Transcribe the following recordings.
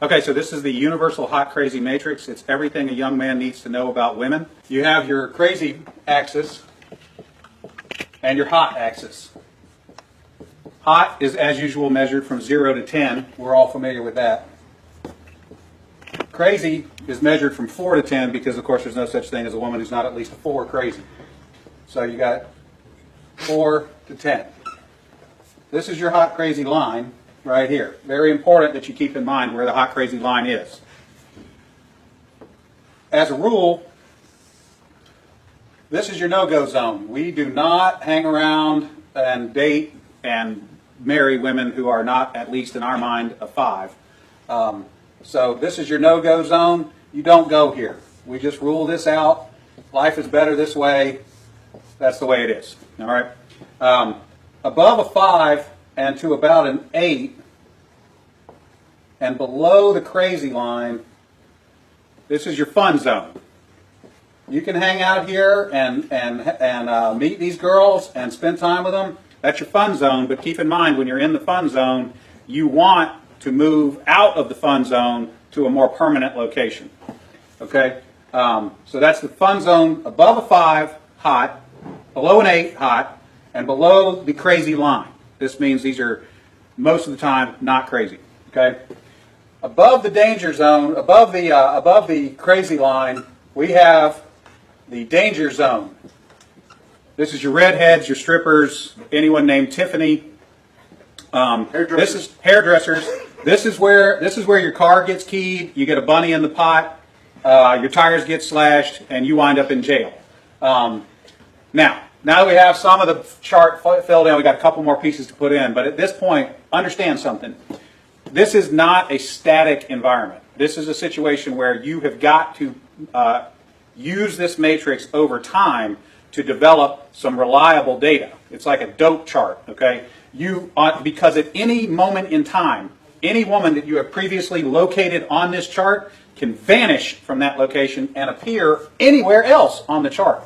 Okay, so this is the universal hot crazy matrix. It's everything a young man needs to know about women. You have your crazy axis and your hot axis. Hot is, as usual, measured from 0 to 10. We're all familiar with that. Crazy is measured from 4 to 10 because, of course, there's no such thing as a woman who's not at least a 4 crazy. So you got 4 to 10. This is your hot crazy line right here. Very important that you keep in mind where the hot crazy line is. As a rule, this is your no-go zone. We do not hang around and date and marry women who are not, at least in our mind, a 5. So this is your no-go zone. You don't go here. We just rule this out. Life is better this way. That's the way it is. All right. Above a 5 and to about an 8 and below the crazy line, this is your fun zone. You can hang out here and meet these girls and spend time with them. That's your fun zone, but keep in mind when you're in the fun zone, you want to move out of the fun zone to a more permanent location. Okay? So that's the fun zone above a 5, hot, below an 8, hot, and below the crazy line. This means these are, most of the time, not crazy. Okay? Above the danger zone, above the crazy line, we have the danger zone. This is your redheads, your strippers, anyone named Tiffany. This is hairdressers. This is where your car gets keyed. You get a bunny in the pot. Your tires get slashed, and you wind up in jail. Now that we have some of the chart filled in, we got a couple more pieces to put in. But at this point, understand something. This is not a static environment. This is a situation where you have got to use this matrix over time to develop some reliable data. It's like a dope chart, okay? Because at any moment in time, any woman that you have previously located on this chart can vanish from that location and appear anywhere else on the chart.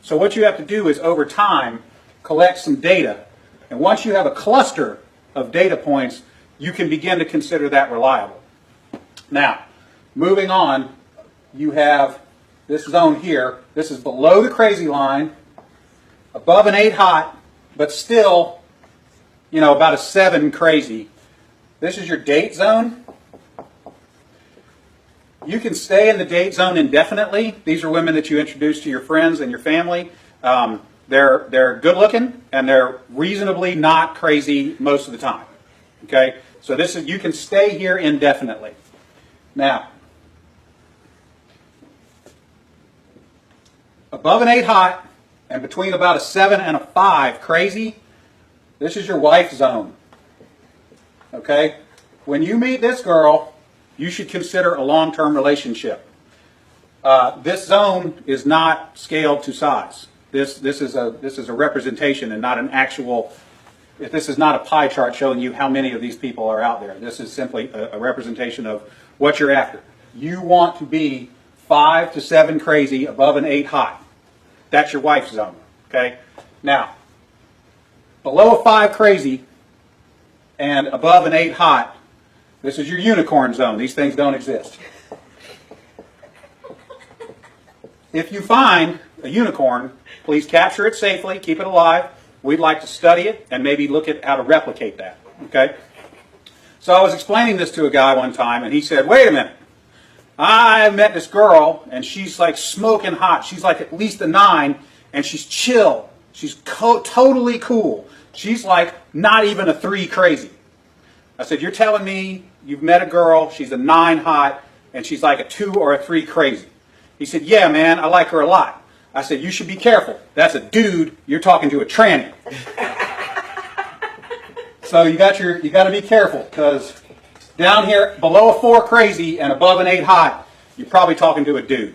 So what you have to do is, over time, collect some data. And once you have a cluster of data points, you can begin to consider that reliable. Now, moving on, you have this zone here. This is below the crazy line, above an 8 hot, but still, about a 7 crazy. This is your date zone. You can stay in the date zone indefinitely. These are women that you introduce to your friends and your family. They're good looking and they're reasonably not crazy most of the time. Okay, so you can stay here indefinitely. Now, above an 8 hot and between about a 7 and a 5 crazy, this is your wife zone. Okay, when you meet this girl, you should consider a long-term relationship. This zone is not scaled to size. This is a representation and not an actual. This is not a pie chart showing you how many of these people are out there. This is simply a representation of what you're after. You want to be 5 to 7 crazy above an 8 hot. That's your wife zone. Okay. Now, below a 5 crazy and above an 8 hot, this is your unicorn zone. These things don't exist. If you find a unicorn, please capture it safely, keep it alive. We'd like to study it and maybe look at how to replicate that. Okay? So I was explaining this to a guy one time, and he said, wait a minute. I met this girl, and she's like smoking hot. She's like at least a 9, and she's chill. She's totally cool. She's like not even a 3 crazy. I said, you're telling me you've met a girl, she's a 9 hot, and she's like a 2 or a 3 crazy. He said, yeah, man, I like her a lot. I said, you should be careful. That's a dude. You're talking to a tranny. So you got to be careful, because down here below a 4 crazy and above an 8 hot, you're probably talking to a dude.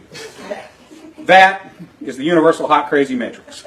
That is the universal hot crazy matrix.